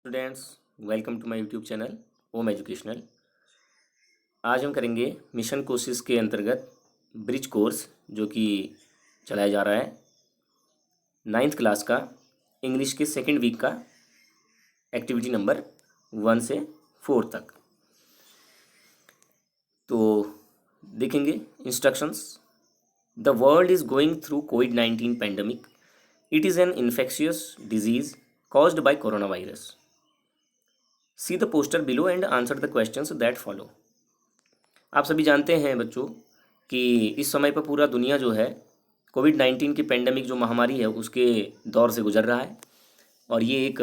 Students, welcome to my YouTube channel Om educational. आज हम करेंगे मिशन कोर्सेज के अंतर्गत ब्रिज कोर्स जो कि चलाया जा रहा है नाइन्थ क्लास का इंग्लिश के सेकंड वीक का एक्टिविटी नंबर 1 से 4 तक। तो देखेंगे instructions. The world is going through covid pandemic. It is an infectious disease caused by coronavirus. See the poster below and answer the questions that follow. आप सभी जानते हैं बच्चों कि इस समय पर पूरा दुनिया जो है कोविड-19 की पेंडेमिक जो महामारी है उसके दौर से गुजर रहा है और ये एक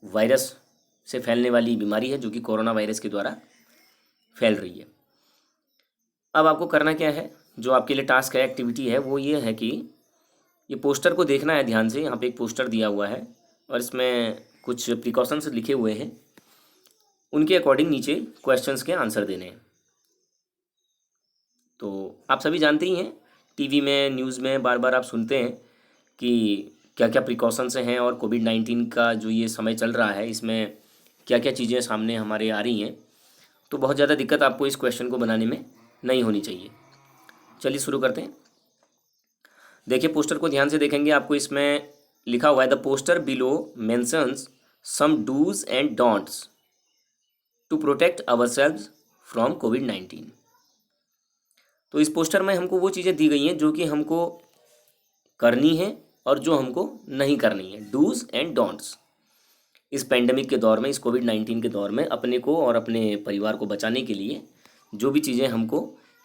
वायरस से फैलने वाली बीमारी है जो कि कोरोना वायरस के द्वारा फैल रही है। अब आपको करना क्या है, जो आपके लिए टास्क है, एक्टिविटी है, वो ये है कि ये पोस्टर को देखना है ध्यान से। यहाँ पे एक पोस्टर दिया हुआ है और इसमें कुछ प्रिकॉशंस लिखे हुए हैं, उनके अकॉर्डिंग नीचे क्वेश्चंस के आंसर देने हैं। तो आप सभी जानते ही हैं, टीवी में, न्यूज़ में बार बार आप सुनते हैं कि क्या क्या प्रिकॉशंस हैं और कोविड-19 का जो ये समय चल रहा है इसमें क्या क्या चीज़ें सामने हमारे आ रही हैं। तो बहुत ज़्यादा दिक्कत आपको इस क्वेश्चन को बनाने में नहीं होनी चाहिए। चलिए शुरू करते हैं। देखिए पोस्टर को ध्यान से देखेंगे, आपको इसमें लिखा हुआ है the poster below mentions some dos and don'ts to protect ourselves from कोविड-19। तो इस पोस्टर में हमको वो चीज़ें दी गई हैं जो कि हमको करनी है और जो हमको नहीं करनी है, डूज एंड डोंट्स। इस पेंडेमिक के दौर में, इस कोविड-19 के दौर में अपने को और अपने परिवार को बचाने के लिए जो भी चीज़ें हमको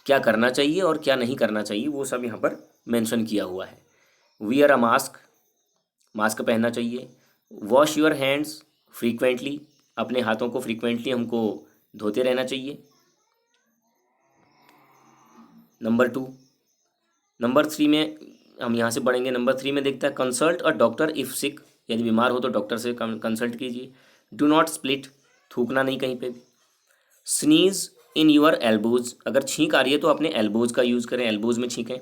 क्या करना चाहिए और क्या नहीं करना चाहिए वो सब यहाँ पर मेंशन किया हुआ है। वियर अ मास्क, मास्क पहनना चाहिए। वॉश योर हैंड्स फ्रीक्वेंटली, अपने हाथों को फ्रीक्वेंटली हमको धोते रहना चाहिए। नंबर 2, नंबर 3 में हम यहाँ से बढ़ेंगे। नंबर 3 में देखते हैं कंसल्ट अ डॉक्टर इफ़ सिक, यदि बीमार हो तो डॉक्टर से कंसल्ट कीजिए। डू नॉट स्प्लिट, थूकना नहीं कहीं पे भी। स्नीज इन यूर एल्बोज, अगर छींक आ रही है तो अपने एल्बोज का यूज़ करें, एल्बोज में छींकें।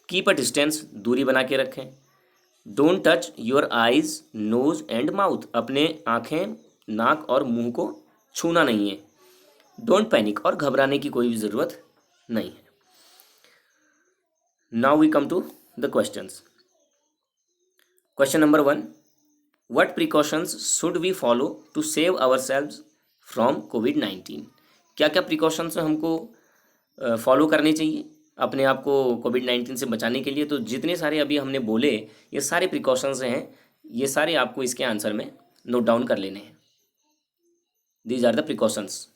कीप अ डिस्टेंस, दूरी बना के रखें। Don't touch your eyes, nose and mouth, अपने आँखें, नाक और मुंह को छूना नहीं है। डोंट पैनिक, और घबराने की कोई भी ज़रूरत नहीं है। Now we come to the questions. Question number 1, what precautions should we follow to save ourselves from कोविड-19। क्या क्या प्रिकॉशंस हमको फॉलो करने चाहिए अपने आप को कोविड-19 से बचाने के लिए। तो जितने सारे अभी हमने बोले ये सारे प्रिकॉशंस हैं, ये सारे आपको इसके आंसर में नोट डाउन कर लेने हैं। These are the precautions.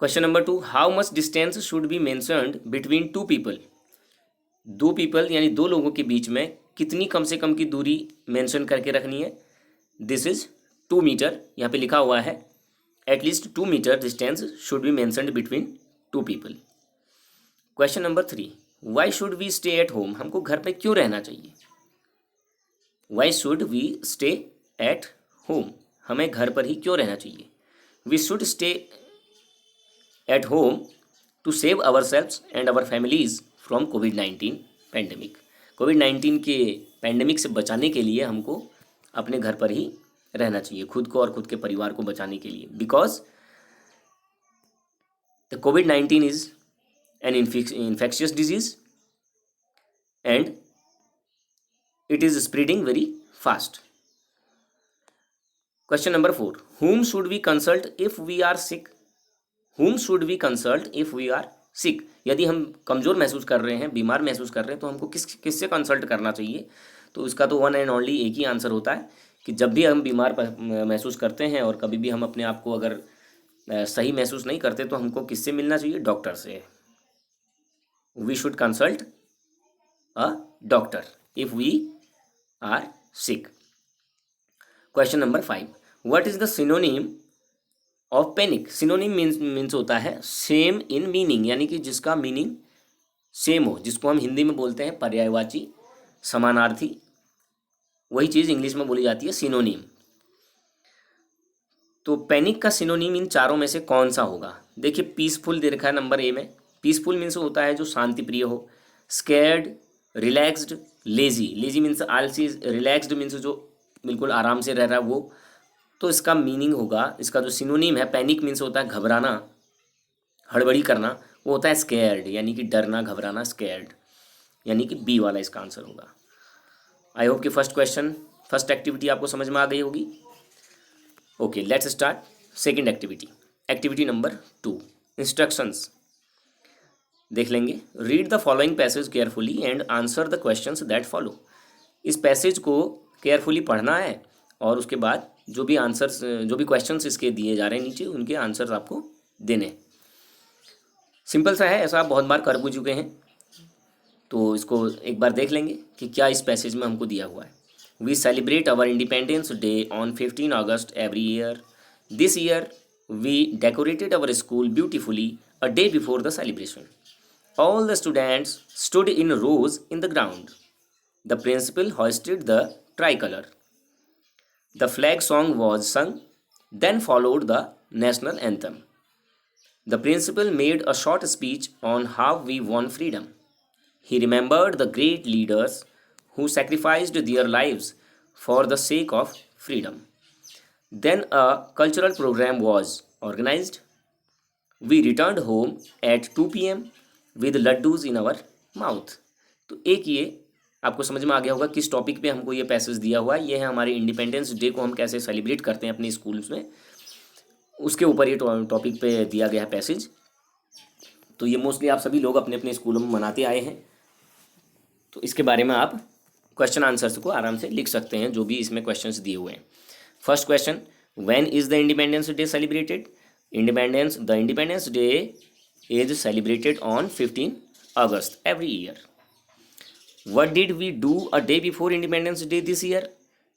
Question number 2, how much distance should be mentioned between two people. दो पीपल यानी दो लोगों के बीच में कितनी कम से कम की दूरी मेंशन करके रखनी है। दिस इज 2 मीटर, यहाँ पे लिखा हुआ है at least 2 metre distance should be mentioned between two people. Question number 3, why should we stay at home, हमको घर पे क्यों रहना चाहिए। Why should we stay at home, हमें घर पर ही क्यों रहना चाहिए। We should stay at home to save ourselves and our families from कोविड-19 पैंडमिक। कोविड-19 के पैंडमिक से बचाने के लिए हमको अपने घर पर ही रहना चाहिए, खुद को और खुद के परिवार को बचाने के लिए। Because the covid is an infectious disease and it is spreading very fast. Question number 4, whom should we consult if we are sick. whom should we consult if we are sick, यदि हम कमज़ोर महसूस कर रहे हैं, बीमार महसूस कर रहे हैं तो हमको किससे कंसल्ट करना चाहिए। तो इसका तो वन एंड ओनली एक ही आंसर होता है कि जब भी हम बीमार महसूस करते हैं और कभी भी हम अपने आप को अगर सही महसूस नहीं करते तो हमको किससे मिलना चाहिए, डॉक्टर से। We should consult a doctor if we are sick. Question number 5, what is the synonym of panic. synonym means होता है same in meaning, यानी कि जिसका मीनिंग सेम हो, जिसको हम हिंदी में बोलते हैं पर्यायवाची, समानार्थी, वही चीज़ इंग्लिश में बोली जाती है सिनोनिम। तो पैनिक का सिनोनिम इन चारों में से कौन सा होगा। देखिए पीसफुल दे रखा है नंबर ए में। पीसफुल मीन्स होता है जो शांति प्रिय हो। Scared, relaxed, lazy, lazy means आलसी, रिलैक्स्ड मीन्स जो बिल्कुल आराम से रह रहा है वो, तो इसका मीनिंग होगा, इसका जो सिनोनिम है, पैनिक मीन्स होता है घबराना, हड़बड़ी करना, वो होता है स्कैर्ड, यानी कि डरना, घबराना, स्कैर्ड, यानी कि बी वाला इसका आंसर होगा। आई होप कि फर्स्ट एक्टिविटी आपको समझ में आ गई होगी। Okay, let's start second activity. Activity number 2, instructions देख लेंगे। Read the following passage carefully and answer the questions that follow. इस पैसेज को केयरफुली पढ़ना है और उसके बाद जो भी आंसर्स, जो भी क्वेश्चंस इसके दिए जा रहे हैं नीचे, उनके आंसर्स आपको देने हैं। सिंपल सा है, ऐसा आप बहुत बार कर भी चुके हैं, तो इसको एक बार देख लेंगे कि क्या इस पैसेज में हमको दिया हुआ है। We celebrate our Independence Day on 15 August every year. This year we decorated our school beautifully a day before the celebration. All the students stood in rows in the ground. The principal hoisted the tricolor. The flag song was sung, then followed the national anthem. The principal made a short speech on how we won freedom. He remembered the great leaders who sacrificed their lives for the sake of freedom. Then a cultural program was organized. We returned home at 2 p.m. With laddoos in our mouth. तो एक ये आपको समझ में आ गया होगा किस topic पे हमको ये पैसेज दिया हुआ है। ये है हमारे इंडिपेंडेंस डे को हम कैसे सेलिब्रेट करते हैं अपने स्कूल्स में, उसके ऊपर ये टॉपिक पे दिया गया है पैसेज। तो ये मोस्टली आप सभी लोग अपने अपने स्कूलों में मनाते आए हैं, तो इसके बारे में आप क्वेश्चन आंसर्स को आराम से लिख सकते हैं जो भी इसमें क्वेश्चंस दिए हुए हैं। First question, when is the independence day celebrated? The independence day is celebrated on 15 August every year. What did we do a day before Independence Day this year?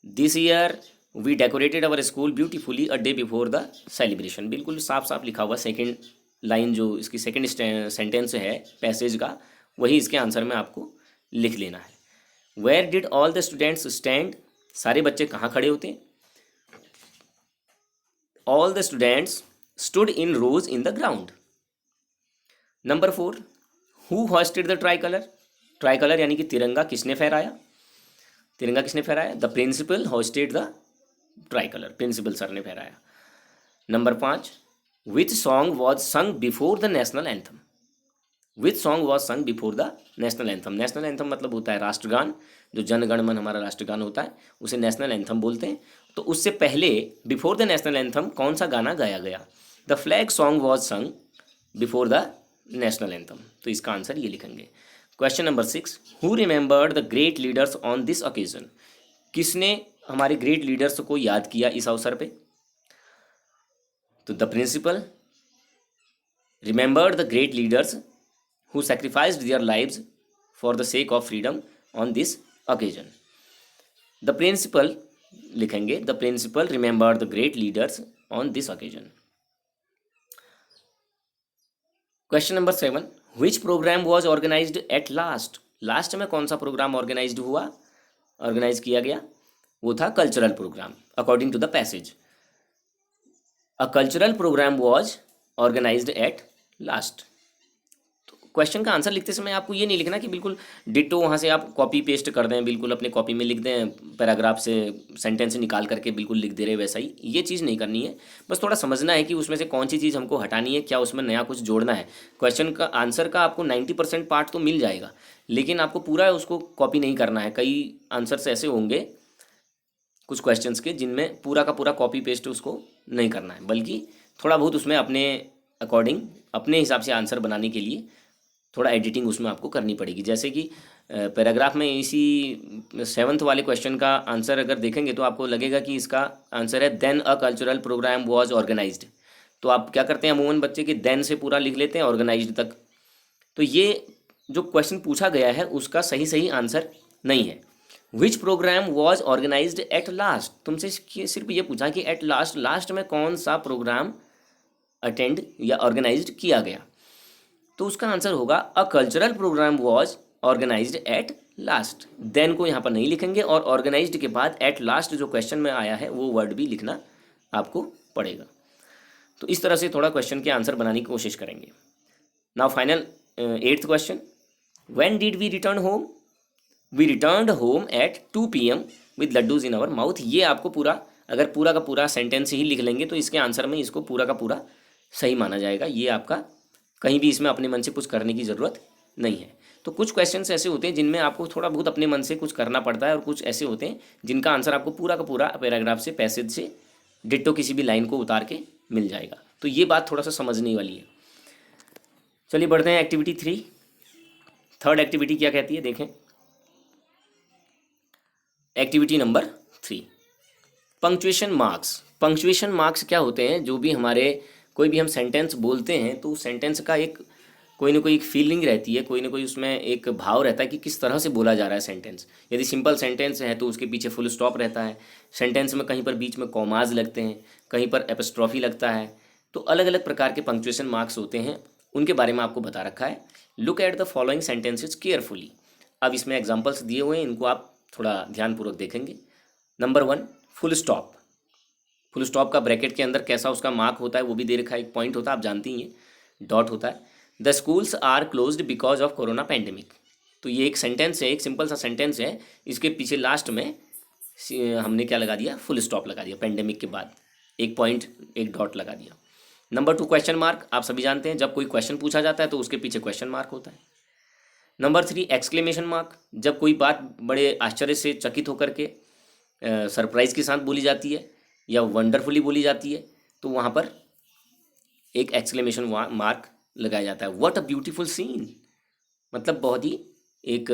This year we decorated our school beautifully a day before the celebration. बिल्कुल साफ साफ लिखा हुआ, second line जो इसकी second sentence है passage का, वही इसके आंसर में आपको लिख लेना है। Where did all the students stand? सारे बच्चे कहाँ खड़े होते हैं? All the students stood in rows in the ground. Number 4, who hosted the tricolour? Tricolour यानी कि तिरंगा किसने फहराया? तिरंगा किसने फहराया? The principal hosted the tricolour, principal sir ने फहराया। Number 5, which song was sung before the national anthem? Which song was sung before the national anthem? National anthem मतलब होता है राष्ट्रगान, जो जन गण मन हमारा राष्ट्रगान होता है उसे नेशनल एंथम बोलते हैं। तो उससे पहले बिफोर द नेशनल एंथम कौन सा गाना गाया गया? The flag song was sung before the national anthem. तो इसका आंसर ये लिखेंगे। Question number 6, who remembered the great leaders on this occasion? किसने हमारे ग्रेट लीडर्स को याद किया इस अवसर पे? तो the principal remembered the great leaders who sacrificed their lives for the sake of freedom on this occasion. The principal लिखेंगे, the principal remembered the great leaders on this occasion. Question number 7, which programme was organised at last? Last में कौन सा programme organise किया गया? वो था cultural programme, according to the passage. A cultural programme was organised at last. तो question का answer लिखते समय आपको ये नहीं लिखना कि बिल्कुल डिटो वहाँ से आप कॉपी पेस्ट कर दें, बिल्कुल अपने कॉपी में लिख दें, पैराग्राफ से सेंटेंस निकाल करके बिल्कुल लिख दे रहे वैसा ही, ये चीज़ नहीं करनी है। बस थोड़ा समझना है कि उसमें से कौन सी चीज़ हमको हटानी है, क्या उसमें नया कुछ जोड़ना है। क्वेश्चन का आंसर का आपको 90% पार्ट तो मिल जाएगा, लेकिन आपको पूरा उसको कॉपी नहीं करना है। कई आंसर्स ऐसे होंगे कुछ क्वेश्चंस के जिनमें पूरा का पूरा कॉपी पेस्ट उसको नहीं करना है, बल्कि थोड़ा बहुत उसमें अपने अकॉर्डिंग, अपने हिसाब से आंसर बनाने के लिए थोड़ा एडिटिंग उसमें आपको करनी पड़ेगी। जैसे कि पैराग्राफ में इसी 7th वाले क्वेश्चन का आंसर अगर देखेंगे तो आपको लगेगा कि इसका आंसर है then a cultural programme was organised. तो आप क्या करते हैं, अमूमन बच्चे कि देन से पूरा लिख लेते हैं ऑर्गेनाइज्ड तक। तो ये जो क्वेश्चन पूछा गया है उसका सही आंसर नहीं है। Which programme was organised at last, तुमसे सिर्फ ये पूछा कि एट लास्ट, लास्ट में कौन सा प्रोग्राम अटेंड या ऑर्गेनाइज्ड किया गया, तो उसका आंसर होगा a cultural programme was organised at last. Then को यहाँ पर नहीं लिखेंगे और ऑर्गेनाइज्ड के बाद एट लास्ट जो क्वेश्चन में आया है वो वर्ड भी लिखना आपको पड़ेगा। तो इस तरह से थोड़ा क्वेश्चन के आंसर बनाने की कोशिश करेंगे। Now final 8th question, when did we return home? We returned home at 2 p.m. With laddoos in our mouth. ये आपको पूरा, अगर पूरा का पूरा सेंटेंस ही लिख लेंगे तो इसके आंसर में इसको पूरा का पूरा सही माना जाएगा। ये आपका कहीं भी इसमें अपने मन से कुछ करने की ज़रूरत नहीं है। तो कुछ क्वेश्चंस ऐसे होते हैं जिनमें आपको थोड़ा बहुत अपने मन से कुछ करना पड़ता है, और कुछ ऐसे होते हैं जिनका आंसर आपको पूरा का पूरा पैराग्राफ से, पैसेज से डिट्टो किसी भी लाइन को उतार के मिल जाएगा। तो ये बात थोड़ा सा समझने वाली है। चलिए बढ़ते हैं एक्टिविटी 3। थर्ड एक्टिविटी क्या कहती है, देखें। Activity number 3, punctuation marks. Punctuation marks क्या होते हैं, जो भी हमारे कोई भी हम सेंटेंस बोलते हैं तो उस सेंटेंस का एक कोई ना कोई एक फीलिंग रहती है, कोई ना कोई उसमें एक भाव रहता है कि किस तरह से बोला जा रहा है सेंटेंस। यदि सिंपल सेंटेंस है तो उसके पीछे फुल स्टॉप रहता है, सेंटेंस में कहीं पर बीच में कॉमाज लगते हैं, कहीं पर एपस्ट्रॉफी लगता है। तो अलग अलग प्रकार के पंक्चुएशन मार्क्स होते हैं, उनके बारे में आपको बता रखा है। Look at the following sentences carefully. अब इसमें एग्जाम्पल्स दिए हुए हैं, इनको आप थोड़ा ध्यानपूर्वक देखेंगे। Number 1, full stop. Full stop का ब्रैकेट के अंदर कैसा उसका मार्क होता है वो भी दे रखा है, एक पॉइंट होता है, आप जानती हैं, डॉट होता है। The schools are closed because of corona pandemic. तो ये एक सेंटेंस है, एक सिंपल सा सेंटेंस है, इसके पीछे लास्ट में हमने क्या लगा दिया, फुल स्टॉप लगा दिया, पैंडेमिक के बाद एक पॉइंट, एक डॉट लगा दिया। Number 2, question mark. आप सभी जानते हैं जब कोई क्वेश्चन पूछा जाता है तो उसके पीछे क्वेश्चन मार्क होता है। Number 3, exclamation mark. जब कोई बात बड़े आश्चर्य से चकित होकर के सरप्राइज के साथ बोली जाती है या वंडरफुली बोली जाती है तो वहाँ पर एक एक्सक्लेमेशन मार्क लगाया जाता है। व्हाट अ ब्यूटीफुल सीन, मतलब बहुत ही एक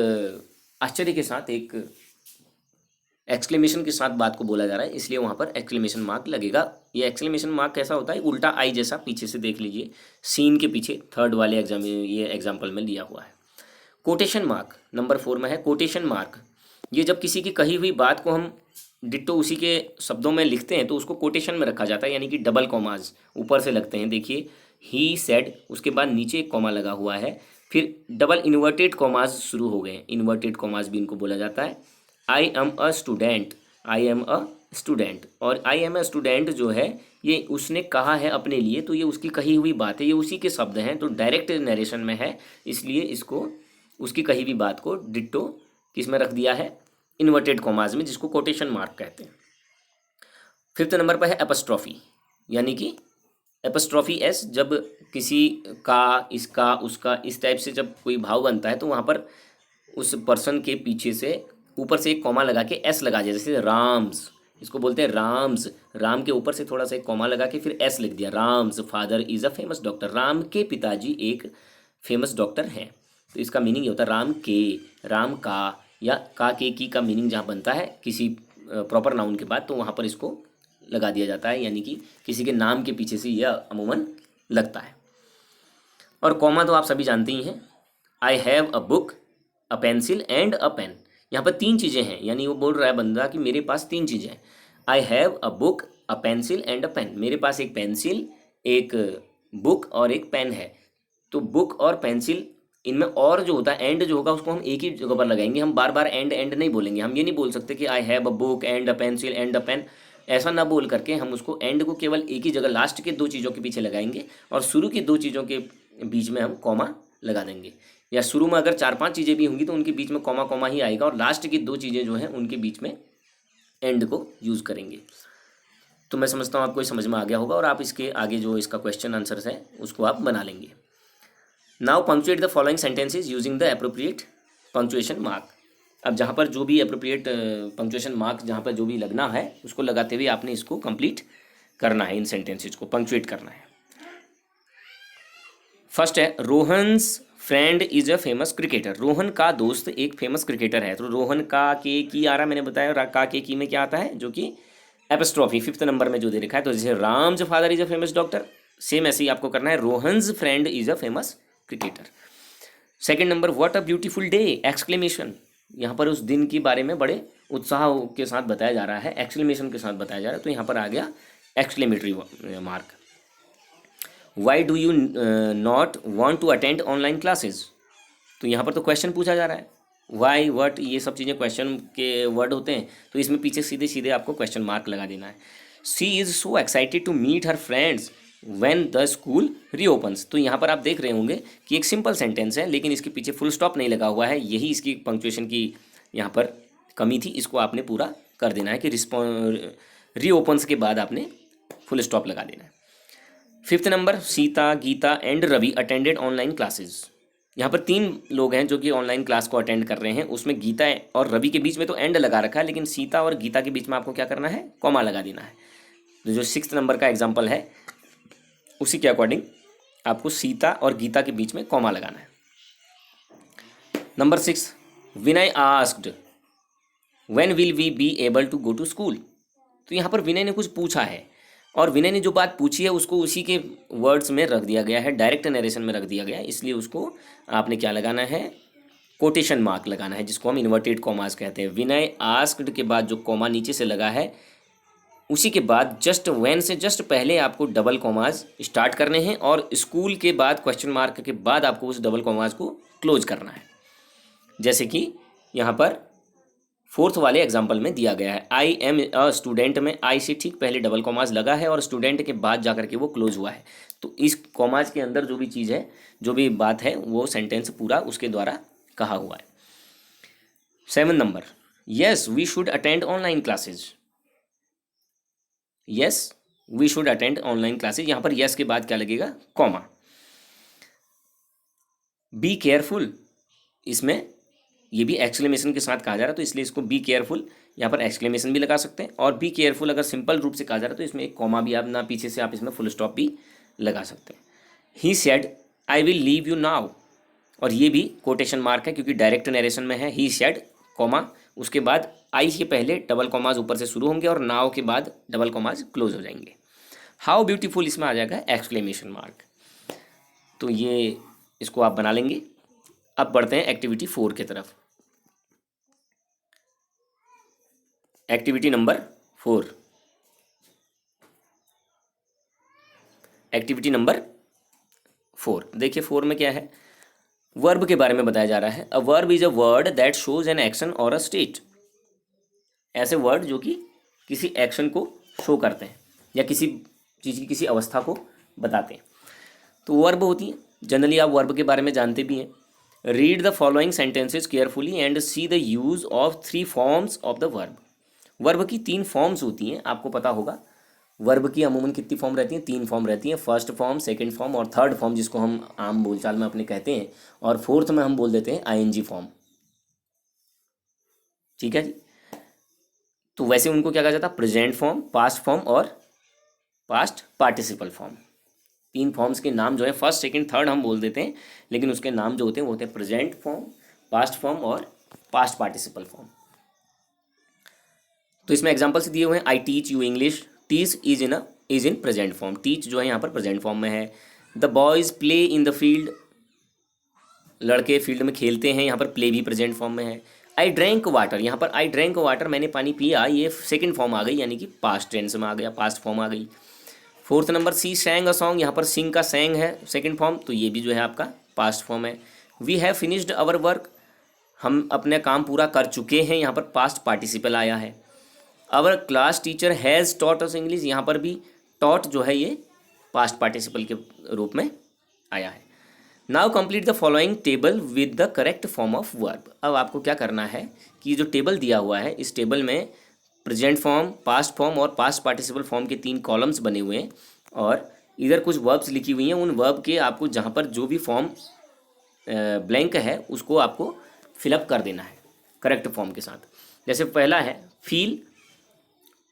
आश्चर्य के साथ, एक एक्सक्लेमेशन के साथ बात को बोला जा रहा है, इसलिए वहाँ पर एक्सक्लेमेशन मार्क लगेगा। ये एक्सक्लेमेशन मार्क कैसा होता है, उल्टा आई जैसा, पीछे से देख लीजिए, सीन के पीछे, थर्ड वाले ये एग्जाम्पल में लिया हुआ है। कोटेशन मार्क नंबर 4 में है, कोटेशन मार्क। ये जब किसी की कही हुई बात को हम डिट्टो उसी के शब्दों में लिखते हैं तो उसको कोटेशन में रखा जाता है, यानी कि डबल कॉमाज ऊपर से लगते हैं। देखिए, ही सेड, उसके बाद नीचे एक कॉमा लगा हुआ है, फिर डबल इन्वर्टेड कॉमाज शुरू हो गए, इन्वर्टेड कॉमाज भी इनको बोला जाता है। I am a student, I am a student, और आई एम अ स्टूडेंट जो है ये उसने कहा है अपने लिए, तो ये उसकी कही हुई बात है, ये उसी के शब्द हैं, तो डायरेक्ट नरेशन में है, इसलिए इसको उसकी कही हुई बात को डिट्टो किस में रख दिया है, इन्वर्टेड कॉमाज में, जिसको कोटेशन मार्क कहते हैं। 5th नंबर पर है एपस्ट्रॉफी, यानी कि एपस्ट्रॉफी एस, जब किसी का, इसका, उसका, इस टाइप से जब कोई भाव बनता है तो वहाँ पर उस पर्सन के पीछे से ऊपर से एक कॉमा लगा के एस लगा दिया, जैसे राम्स, इसको बोलते हैं राम्स, राम के ऊपर से थोड़ा सा एक कॉमा लगा के फिर एस लिख दिया। Ram's father is a famous doctor, Ram के पिताजी एक फेमस डॉक्टर हैं। तो इसका मीनिंग ये होता है राम के, राम का, या का के की का मीनिंग जहाँ बनता है किसी प्रॉपर नाउन के बाद तो वहाँ पर इसको लगा दिया जाता है, यानी कि किसी के नाम के पीछे से यह अमूमन लगता है। और कॉमा तो आप सभी जानते ही हैं। I have a book, a pencil and a pen. यहाँ पर 3 चीज़ें हैं, यानी वो बोल रहा है बंदा कि मेरे पास 3 चीज़ें हैं। I have a book, a pencil and a pen, मेरे पास एक पेंसिल, एक बुक और एक पेन है। तो बुक और पेंसिल, इनमें और जो होता है एंड जो होगा उसको हम एक ही जगह पर लगाएंगे, हम बार बार एंड एंड नहीं बोलेंगे। हम ये नहीं बोल सकते कि I have a book and a pencil and a pen, ऐसा ना बोल करके हम उसको एंड को केवल एक ही जगह लास्ट के 2 चीज़ों के पीछे लगाएंगे और शुरू की 2 चीज़ों के बीच में हम कॉमा लगा देंगे। या शुरू में अगर 4-5 चीज़ें भी होंगी तो उनके बीच में कॉमा कॉमा ही आएगा, और लास्ट की 2 चीज़ें जो हैं उनके बीच में एंड को यूज़ करेंगे। तो मैं समझता हूँ आपको ये समझ में आ गया होगा, और आप इसके आगे जो इसका क्वेश्चन आंसर्स है उसको आप बना लेंगे। Now punctuate the following sentences using the appropriate punctuation mark. अब जहाँ पर जो भी एप्रोप्रिएट पंक्चुएशन मार्क जहाँ पर जो भी लगना है उसको लगाते हुए आपने इसको कंप्लीट करना है, इन सेंटेंसेज को पंक्चुएट करना है। फर्स्ट है, Rohan's friend is a famous cricketer. Rohan का दोस्त एक फेमस क्रिकेटर है। तो रोहन का के की आ रहा, मैंने बताया, और का के की में क्या आता है, जो कि एपस्ट्रॉफी 5th नंबर में जो दे रखा है। तो जैसे Ram's father is a famous doctor, same ऐसे ही आपको करना है, Rohan's friend is a famous cricketer. Second number, what a beautiful day, exclamation. यहाँ पर उस दिन के बारे में बड़े उत्साह के साथ बताया जा रहा है, एक्सक्लेमेशन के साथ बताया जा रहा है, तो यहाँ पर आ गया exclamatory mark. Why do you not want to attend online classes. तो यहाँ पर तो क्वेश्चन पूछा जा रहा है, वाई, व्हाट, ये सब चीज़ें क्वेश्चन के वर्ड होते हैं, तो इसमें पीछे सीधे सीधे आपको क्वेश्चन मार्क लगा देना है। She is so excited to meet her friends when the school reopens. तो यहाँ पर आप देख रहे होंगे कि एक सिंपल सेंटेंस है लेकिन इसके पीछे फुल स्टॉप नहीं लगा हुआ है, यही इसकी पंक्चुएशन की यहाँ पर कमी थी, इसको आपने पूरा कर देना है कि रीओपन्स के बाद आपने फुल स्टॉप लगा देना है। Fifth number, Sita, Gita and Ravi attended online classes. यहाँ पर 3 लोग हैं जो कि ऑनलाइन क्लास को अटेंड कर रहे हैं। उसमें गीता और रवि के बीच में तो एंड लगा रखा है, लेकिन सीता और गीता के बीच में आपको क्या करना है, कॉमा लगा देना है। तो जो 6th नंबर का एग्जाम्पल है उसी के अकॉर्डिंग आपको सीता और गीता के बीच में कॉमा लगाना है। Number 6, Vinay asked when will we be able to go to school. तो यहाँ पर विनय ने कुछ पूछा है और विनय ने जो बात पूछी है उसको उसी के वर्ड्स में रख दिया गया है, डायरेक्ट नरेशन में रख दिया गया है, इसलिए उसको आपने क्या लगाना है, कोटेशन मार्क लगाना है, जिसको हम इन्वर्टेड कॉमास कहते हैं। विनय आस्क्ड के बाद जो कॉमा नीचे से लगा है उसी के बाद जस्ट व्हेन से जस्ट पहले आपको डबल कॉमास स्टार्ट करने हैं और स्कूल के बाद क्वेश्चन मार्क के बाद आपको उस डबल कॉमास को क्लोज करना है। जैसे कि यहाँ पर 4th वाले एग्जाम्पल में दिया गया है, आई एम अ स्टूडेंट में आई से ठीक पहले डबल कॉमास लगा है और स्टूडेंट के बाद जाकर के वो क्लोज हुआ है। तो इस कॉमास के अंदर जो भी चीज़ है, जो भी बात है, वो सेंटेंस पूरा उसके द्वारा कहा हुआ है। 7 number, yes we should attend online classes. Yes we should attend online classes, यहाँ पर यस के बाद क्या लगेगा, कॉमा। बी केयरफुल, इसमें ये भी एक्सक्लेमेशन के साथ कहा जा रहा है तो इसलिए इसको बी केयरफुल, यहाँ पर एक्सक्लेमेशन भी लगा सकते हैं। और बी केयरफुल अगर सिंपल रूप से कहा जा रहा है तो इसमें एक कॉमा भी आप ना पीछे से आप इसमें फुल स्टॉप भी लगा सकते हैं। He said I will leave you now, और ये भी कोटेशन मार्क है क्योंकि डायरेक्ट नरेशन में है। ही सेड कॉमा, उसके बाद आई के पहले डबल कॉमाज ऊपर से शुरू होंगे और नाउ के बाद डबल कॉमाज क्लोज हो जाएंगे। हाउ ब्यूटीफुल, इसमें आ जाएगा एक्सक्लेमेशन मार्क। तो ये इसको आप बना लेंगे। अब बढ़ते हैं एक्टिविटी 4 की तरफ। एक्टिविटी नंबर 4, एक्टिविटी नंबर 4 देखिए 4 में क्या है, वर्ब के बारे में बताया जा रहा है। A verb is a word that shows an action और अ स्टेट। ऐसे वर्ड जो कि किसी एक्शन को शो करते हैं या किसी चीज़ की किसी अवस्था को बताते हैं, तो वर्ब होती है। जनरली आप वर्ब के बारे में जानते भी हैं। Read the following sentences carefully and see the use of 3 forms of the verb. Verb की 3 फॉर्म्स होती हैं, आपको पता होगा। वर्ब की अमूमन कितनी फॉर्म रहती हैं, 3 फॉर्म रहती हैं, फर्स्ट फॉर्म, सेकंड फॉर्म और थर्ड फॉर्म, जिसको हम आम बोलचाल में अपने कहते हैं। और 4th में हम बोल देते हैं आईएनजी फॉर्म। ठीक है जी। तो वैसे उनको क्या कहा जाता है, प्रेजेंट फॉर्म, पास्ट फॉर्म और पास्ट पार्टिसिपल फॉर्म। 3 फॉर्म्स के नाम जो है फर्स्ट, सेकंड, थर्ड हम बोल देते हैं, लेकिन उसके नाम जो होते हैं वो होते हैं प्रेजेंट फॉर्म, पास्ट फॉर्म और पास्ट पार्टिसिपल फॉर्म। तो इसमें एग्जांपल्स दिए हुए हैं। I teach you English, teach is in present form, teach जो है यहाँ पर प्रेजेंट फॉर्म में है। The boys play in the field, लड़के फील्ड में खेलते हैं, यहाँ पर प्ले भी प्रेजेंट फॉर्म में है। आई ड्रैंक वाटर, यहाँ पर आई ड्रैंक वाटर, मैंने पानी पिया, ये सेकंड फॉर्म आ गई, यानी कि पास्ट टेंस में आ गया, पास्ट फॉर्म आ गई। 4th number, C सैंग a song, यहाँ पर सिंग का सैंग है सेकंड फॉर्म, तो ये भी जो है आपका पास्ट फॉर्म है। We have finished our work, हम अपने काम पूरा कर चुके हैं, यहाँ पर पास्ट पार्टिसिपल आया है। Our class teacher has taught us English, यहाँ पर भी टॉट जो है ये पास्ट पार्टिसिपल के रूप में आया है। Now complete the following table with the correct form of verb. अब आपको क्या करना है कि जो टेबल दिया हुआ है, इस टेबल में प्रेजेंट फॉर्म, पास्ट फॉर्म और पास्ट पार्टिसिपल फॉर्म के 3 कॉलम्स बने हुए हैं और इधर कुछ वर्ब्स लिखी हुई हैं। उन वर्ब के आपको जहाँ पर जो भी फॉर्म ब्लैंक है उसको आपको फिलअप कर देना है करेक्ट फॉर्म के साथ। जैसे पहला है फील,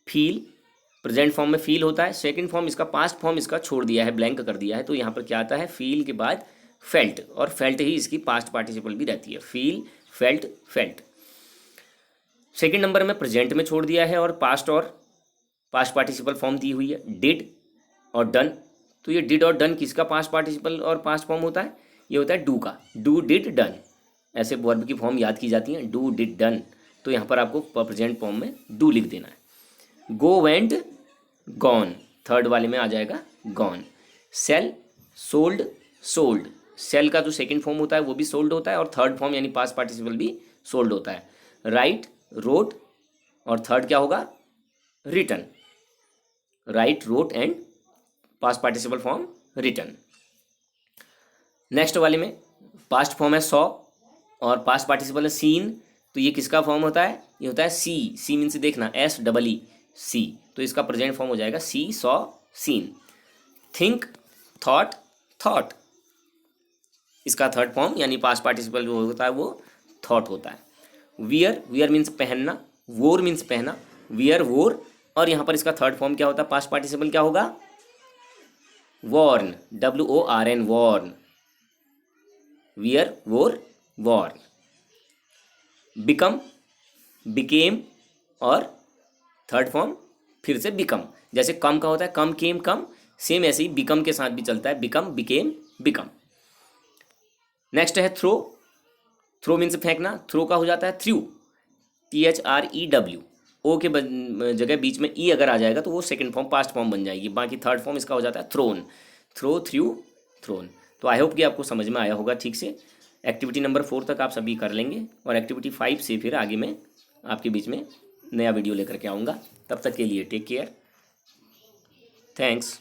फील प्रेजेंट फॉर्म में फील होता है। सेकंड फॉर्म इसका पास्ट फॉर्म इसका छोड़ दिया है, ब्लैंक कर दिया है, तो यहाँ पर क्या आता है, फील के बाद फेल्ट, और फेल्ट ही इसकी पास्ट पार्टिसिपल भी रहती है, feel, felt, felt. Second number में प्रेजेंट में छोड़ दिया है और पास्ट पार्टिसिपल फॉर्म दी हुई है, डिड और डन। तो ये डिड और डन किसका पास्ट पार्टिसिपल और पास्ट फॉर्म होता है, ये होता है डू का, डू डिड डन। ऐसे वर्ब की फॉर्म याद की जाती है, डू डिड डन, तो यहाँ पर आपको प्रेजेंट फॉर्म में डू लिख देना है। गो वेंट गॉन, थर्ड वाले में आ जाएगा gone. Sell, sold, sold, sell का जो सेकंड फॉर्म होता है वो भी सोल्ड होता है और थर्ड फॉर्म यानी पास्ट पार्टिसिपल भी सोल्ड होता है। राइट, रोट और थर्ड क्या होगा, written, write, wrote and past participle form written. Next वाले में पास्ट फॉर्म है सॉ और पास्ट पार्टिसिपल है सीन, तो ये किसका फॉर्म होता है? ये होता है सी। सी मीन्स देखना, SEE सी। तो इसका प्रेजेंट फॉर्म हो जाएगा see, saw, seen. Think, thought, thought. इसका थर्ड फॉर्म यानी पास्ट पार्टिसिपल जो होता है वो थॉट होता है। वियर, वियर मीन्स पहनना, वोर मीन्स पहना, वियर, वोर। और यहाँ पर इसका थर्ड फॉर्म क्या होता है? पास्ट पार्टिसिपल क्या होगा? Worn, WORN, worn. Wear, wore, worn. Become, became, और थर्ड फॉर्म फिर से बिकम। जैसे कम का होता है कम, केम, कम, सेम ऐसे ही बिकम के साथ भी चलता है, बिकम, बिकेम, बिकम। नेक्स्ट है थ्रो। थ्रो मीन्स फेंकना, थ्रो का हो जाता है थ्रू, THREW। ओ के जगह बीच में ई अगर आ जाएगा तो वो सेकंड फॉर्म, पास्ट फॉर्म बन जाएगी। बाकी थर्ड फॉर्म इसका हो जाता है थ्रोन, थ्रो, थ्रू, थ्रोन। तो आई होप कि आपको समझ में आया होगा ठीक से। एक्टिविटी नंबर 4 तक आप सभी कर लेंगे और एक्टिविटी 5 से फिर आगे मैं आपके बीच में नया वीडियो लेकर के आऊँगा। तब तक के लिए टेक केयर, थैंक्स।